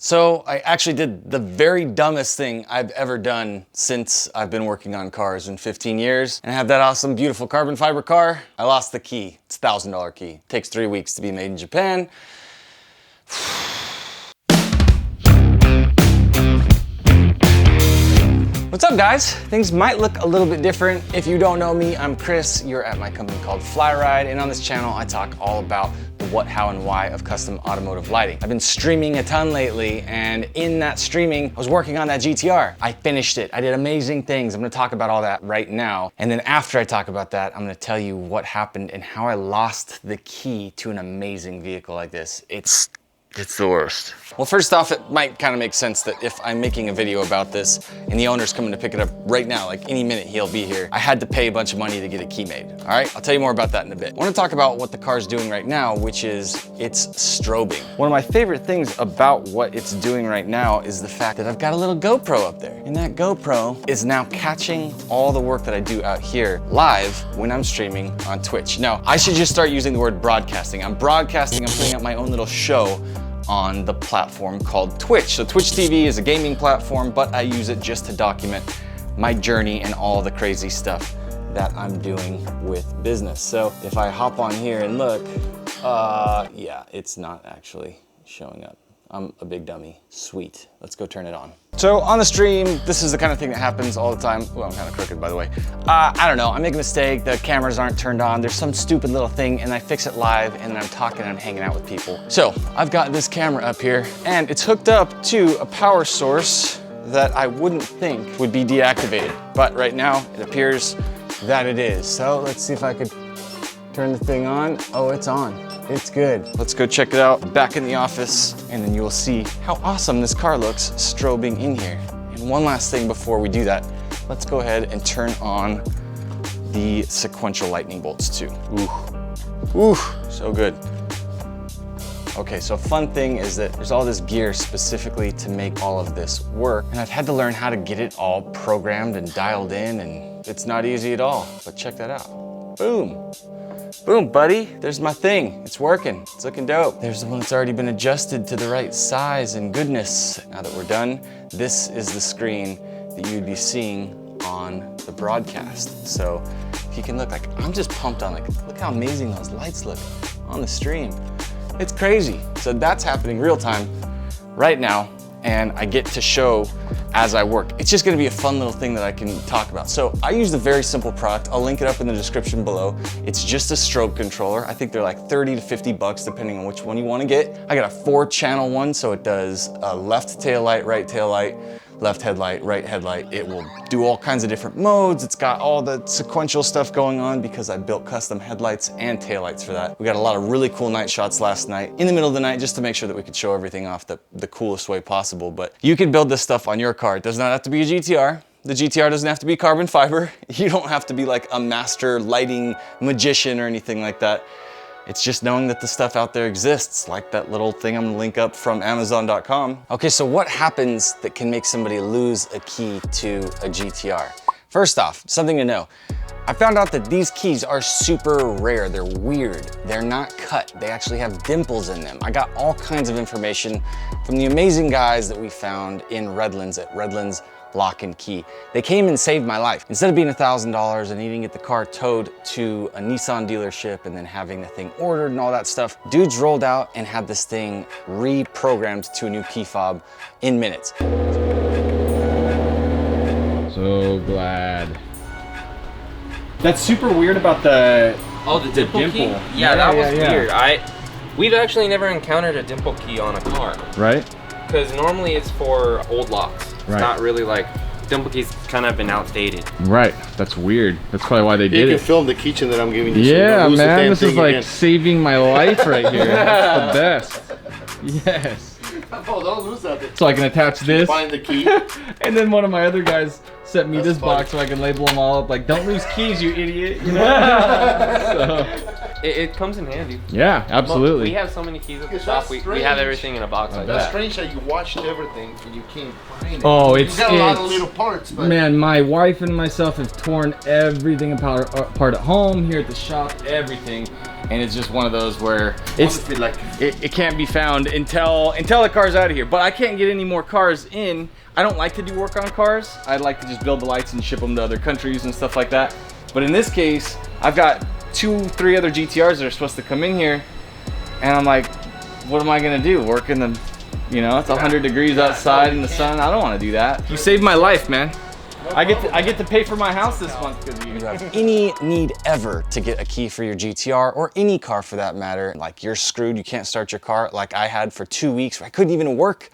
So I actually did the very dumbest thing I've ever done since I've been working on cars in 15 years and I have that awesome, beautiful carbon fiber car. I lost the key. It's a $1,000 key. It takes 3 weeks to be made in Japan. What's up, guys? Things might look a little bit different. If you don't know me, I'm Chris. You're at my company called FlyRyde, and on this channel, I talk all about the what, how, and why of custom automotive lighting. I've been streaming a ton lately, and in that streaming, I was working on that GTR. I finished it. I did amazing things. I'm gonna talk about all that right now. And then after I talk about that, I'm gonna tell you what happened and how I lost the key to an amazing vehicle like this. It's the worst. Well, first off, it might kind of make sense that if I'm making a video about this and the owner's coming to pick it up right now, like any minute he'll be here, I had to pay a bunch of money to get a key made. All right, I'll tell you more about that in a bit. I want to talk about what the car's doing right now, which is it's strobing. One of my favorite things about what it's doing right now is the fact that I've got a little GoPro up there. And that GoPro is now catching all the work that I do out here live when I'm streaming on Twitch. Now, I should just start using the word broadcasting. I'm broadcasting, I'm putting up my own little show on the platform called Twitch. So Twitch TV is a gaming platform, but I use it just to document my journey and all the crazy stuff that I'm doing with business. So if I hop on here and look, yeah, it's not actually showing up. I'm a big dummy. Sweet. Let's go turn it on. So on the stream, this is the kind of thing that happens all the time. Well, I'm kind of crooked, by the way. I don't know, I make a mistake, the cameras aren't turned on, there's some stupid little thing, and I fix it live, and then I'm talking and I'm hanging out with people. So I've got this camera up here, and it's hooked up to a power source that I wouldn't think would be deactivated. But right now, it appears that it is. So let's see if I could turn the thing on. Oh, it's on. It's good. Let's go check it out back in the office, and then you'll see how awesome this car looks strobing in here. And one last thing before we do that, let's go ahead and turn on the sequential lightning bolts too. Ooh, so good. Okay, so fun thing is that there's all this gear specifically to make all of this work, and I've had to learn how to get it all programmed and dialed in, and it's not easy at all, but check that out. Boom. Boom, buddy, there's my thing. It's working, it's looking dope. There's the one that's already been adjusted to the right size and goodness. Now that we're done, this is the screen that you'd be seeing on the broadcast. So if you can look, like, I'm just pumped on, like, look how amazing those lights look on the stream. It's crazy. So that's happening real time right now, and I get to show as I work. It's just gonna be a fun little thing that I can talk about. So I use a very simple product. I'll link it up in the description below. It's just a strobe controller. I think they're like 30 to 50 bucks depending on which one you wanna get. I got a 4-channel one, so it does a left tail light, right tail light, left headlight, right headlight. It will do all kinds of different modes. It's got all the sequential stuff going on because I built custom headlights and taillights for that. We got a lot of really cool night shots last night in the middle of the night just to make sure that we could show everything off the coolest way possible. But you can build this stuff on your car. It does not have to be a GTR. The GTR doesn't have to be carbon fiber. You don't have to be like a master lighting magician or anything like that. It's just knowing that the stuff out there exists, like that little thing I'm gonna link up from Amazon.com. Okay, so what happens that can make somebody lose a key to a GTR? First off, something to know. I found out that these keys are super rare. They're weird. They're not cut. They actually have dimples in them. I got all kinds of information from the amazing guys that we found in Redlands at Redlands Lock and Key. They came and saved my life. Instead of being $1,000 and needing to get the car towed to a Nissan dealership and then having the thing ordered and all that stuff, dudes rolled out and had this thing reprogrammed to a new key fob in minutes. So glad. That's super weird about the dimple. Key? Yeah, that was weird. We've actually never encountered a dimple key on a car. Right? Because normally it's for old locks. It's not really like, dimple keys kind of been outdated. Right, that's weird. That's probably why they did it. You can film the keychain that I'm giving you. Yeah, so man, this is like again. Saving my life right here. That's the best. Yes. Oh, don't lose that. So I can attach this. Find the key. And then one of my other guys sent me this box so I can label them all up like, don't lose keys, you idiot. You know? So. It comes in handy. Yeah, absolutely. We have so many keys at the shop. We have everything in a box like that. That's strange that you watched everything and you can't find it. Oh, you got a lot of little parts. But man, my wife and myself have torn everything apart at home, here at the shop, everything. and it's just one of those where it can't be found until the car's out of here. But I can't get any more cars in. I don't like to do work on cars. I'd like to just build the lights and ship them to other countries and stuff like that. But in this case, I've got 2-3 other GTRs that are supposed to come in here, and I'm like, what am I gonna do? Work in the, you know, it's 100 degrees outside in the sun. I don't want to do that. You saved my life, man. I get to pay for my house this month because of you. If you have any need ever to get a key for your GTR or any car for that matter, like you're screwed, you can't start your car like I had for 2 weeks. I couldn't even work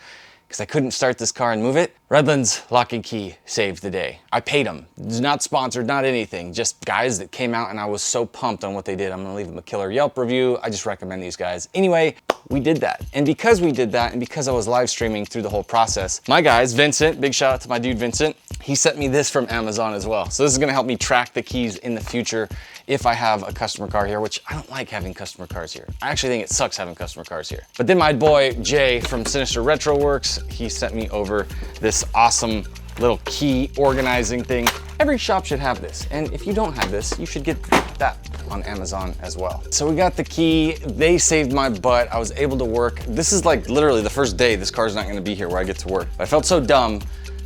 because I couldn't start this car and move it. Redlands Lock and Key saved the day. I paid them. It's not sponsored, not anything. Just guys that came out and I was so pumped on what they did. I'm gonna leave them a killer Yelp review. I just recommend these guys. Anyway, we did that. And because we did that and because I was live streaming through the whole process, my guys, Vincent, big shout out to my dude Vincent, he sent me this from Amazon as well. So this is gonna help me track the keys in the future if I have a customer car here, which I don't like having customer cars here. I actually think it sucks having customer cars here. But then my boy Jay from Sinister Retro Works, he sent me over this awesome little key organizing thing. Every shop should have this. And if you don't have this, you should get that on Amazon as well. So we got the key, they saved my butt. I was able to work. This is like literally the first day this car's not gonna be here where I get to work. But I felt so dumb.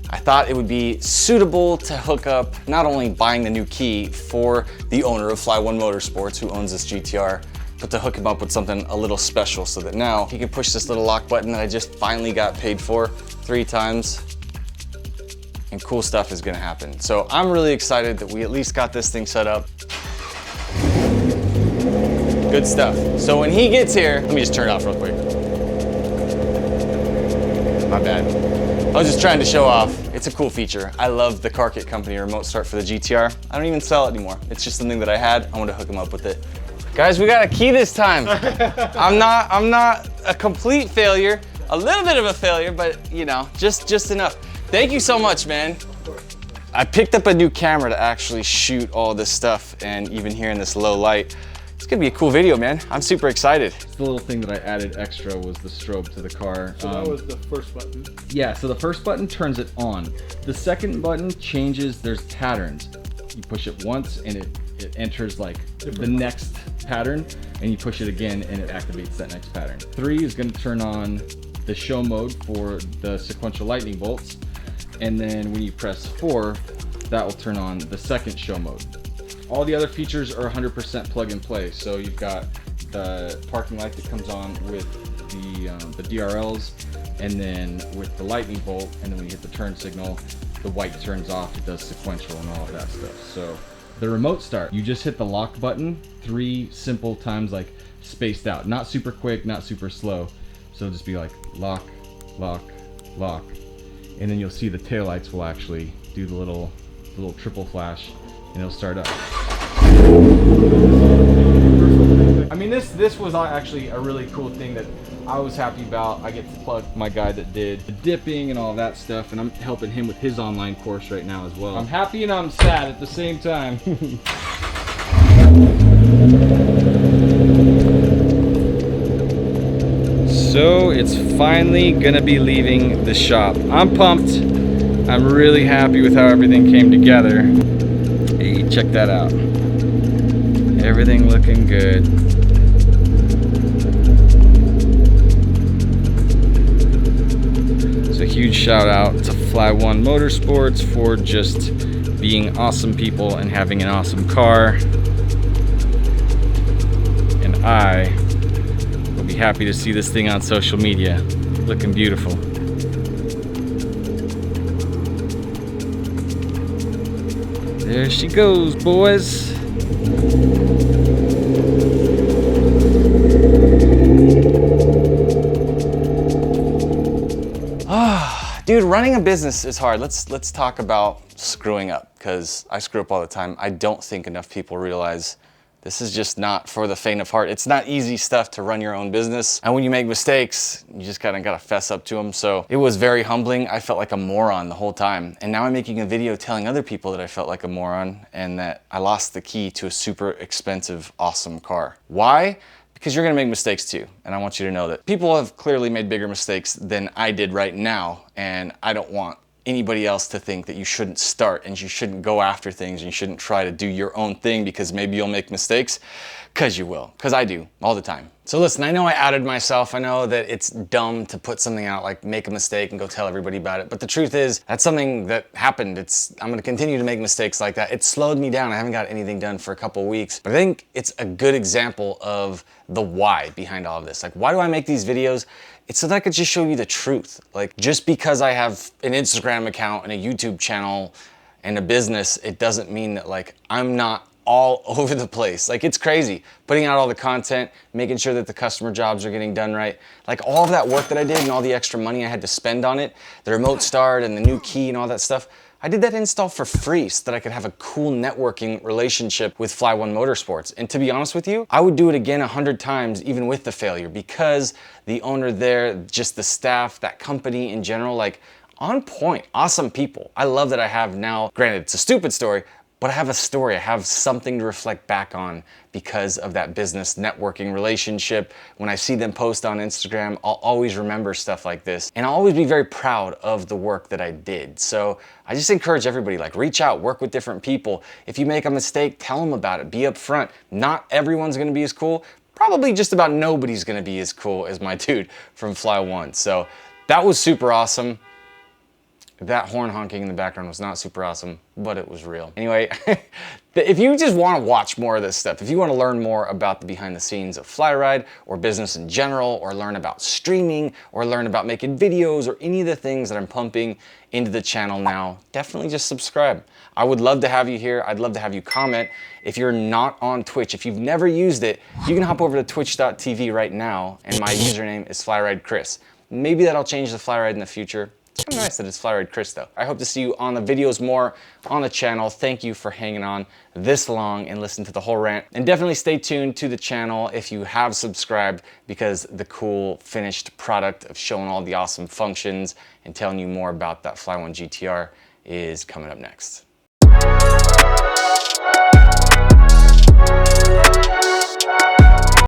I thought it would be suitable to hook up not only buying the new key for the owner of Fly One Motorsports who owns this GTR, but to hook him up with something a little special so that now he can push this little lock button that I just finally got paid for 3 times and cool stuff is gonna happen. So I'm really excited that we at least got this thing set up. Good stuff. So when he gets here, let me just turn it off real quick. My bad. I was just trying to show off. It's a cool feature. I love the Car Kit Company remote start for the GTR. I don't even sell it anymore. It's just something that I had. I want to hook him up with it. Guys, we got a key this time. I'm not a complete failure. A little bit of a failure, but you know, just enough. Thank you so much, man. I picked up a new camera to actually shoot all this stuff, and even here in this low light, it's gonna be a cool video, man. I'm super excited. The little thing that I added extra was the strobe to the car. So that was the first button? Yeah, so the first button turns it on. The second button changes, there's patterns. You push it once and it enters like the next pattern, and you push it again and it activates that next pattern. 3 is gonna turn on the show mode for the sequential lightning bolts. And then when you press 4, that will turn on the second show mode. All the other features are 100% plug and play. So you've got the parking light that comes on with the DRLs, and then with the lightning bolt, and then when you hit the turn signal, the white turns off, it does sequential and all of that stuff. So the remote start, you just hit the lock button 3 simple times, like spaced out, not super quick, not super slow. So just be like lock, lock, lock. And then you'll see the taillights will actually do the little triple flash, and it'll start up. I mean, this was actually a really cool thing that I was happy about. I get to plug my guy that did the dipping and all that stuff, and I'm helping him with his online course right now as well. I'm happy and I'm sad at the same time. So it's finally gonna be leaving the shop. I'm pumped. I'm really happy with how everything came together. Hey, check that out. Everything looking good. So huge shout out to Fly One Motorsports for just being awesome people and having an awesome car. And I will be happy to see this thing on social media. Looking beautiful. There she goes, boys. Dude, running a business is hard. Let's talk about screwing up, because I screw up all the time. I don't think enough people realize this is just not for the faint of heart. It's not easy stuff to run your own business. And when you make mistakes, you just kind of gotta fess up to them. So it was very humbling. I felt like a moron the whole time. And now I'm making a video telling other people that I felt like a moron and that I lost the key to a super expensive, awesome car. Why? Because you're gonna make mistakes too. And I want you to know that people have clearly made bigger mistakes than I did right now. And I don't want anybody else to think that you shouldn't start and you shouldn't go after things and you shouldn't try to do your own thing because maybe you'll make mistakes, because you will, because I do all the time. So listen, I know I outed myself. I know that it's dumb to put something out, like make a mistake and go tell everybody about it. But the truth is, that's something that happened. I'm gonna continue to make mistakes like that. It slowed me down. I haven't got anything done for a couple weeks. But I think it's a good example of the why behind all of this. Like, why do I make these videos? It's so that I could just show you the truth. Like, just because I have an Instagram account and a YouTube channel and a business, it doesn't mean that like I'm not all over the place. Like, it's crazy putting out all the content, making sure that the customer jobs are getting done right. Like, all of that work that I did and all the extra money I had to spend on it, the remote start and the new key and all that stuff, I did that install for free so that I could have a cool networking relationship with Fly One Motorsports. And to be honest with you, I would do it again 100 times even with the failure, because the owner there, just the staff, that company in general, like, on point, awesome people. I love that I have now, granted it's a stupid story, but I have a story, I have something to reflect back on because of that business networking relationship. When I see them post on Instagram, I'll always remember stuff like this. And I'll always be very proud of the work that I did. So I just encourage everybody, like, reach out, work with different people. If you make a mistake, tell them about it, be upfront. Not everyone's gonna be as cool. Probably just about nobody's gonna be as cool as my dude from Fly One. So that was super awesome. That horn honking in the background was not super awesome, but it was real. Anyway, if you just want to watch more of this stuff, if you want to learn more about the behind the scenes of FlyRyde or business in general, or learn about streaming, or learn about making videos, or any of the things that I'm pumping into the channel now, definitely just subscribe. I would love to have you here. I'd love to have you comment. If you're not on Twitch, if you've never used it, you can hop over to twitch.tv right now, and my username is FlyRyde Chris. Maybe that'll change the FlyRyde in the future. It's kind of nice that it's FlyRyde Chris though. I hope to see you on the videos more on the channel. Thank you for hanging on this long and listening to the whole rant. And definitely stay tuned to the channel if you have subscribed, because the cool finished product of showing all the awesome functions and telling you more about that Fly One GTR is coming up next.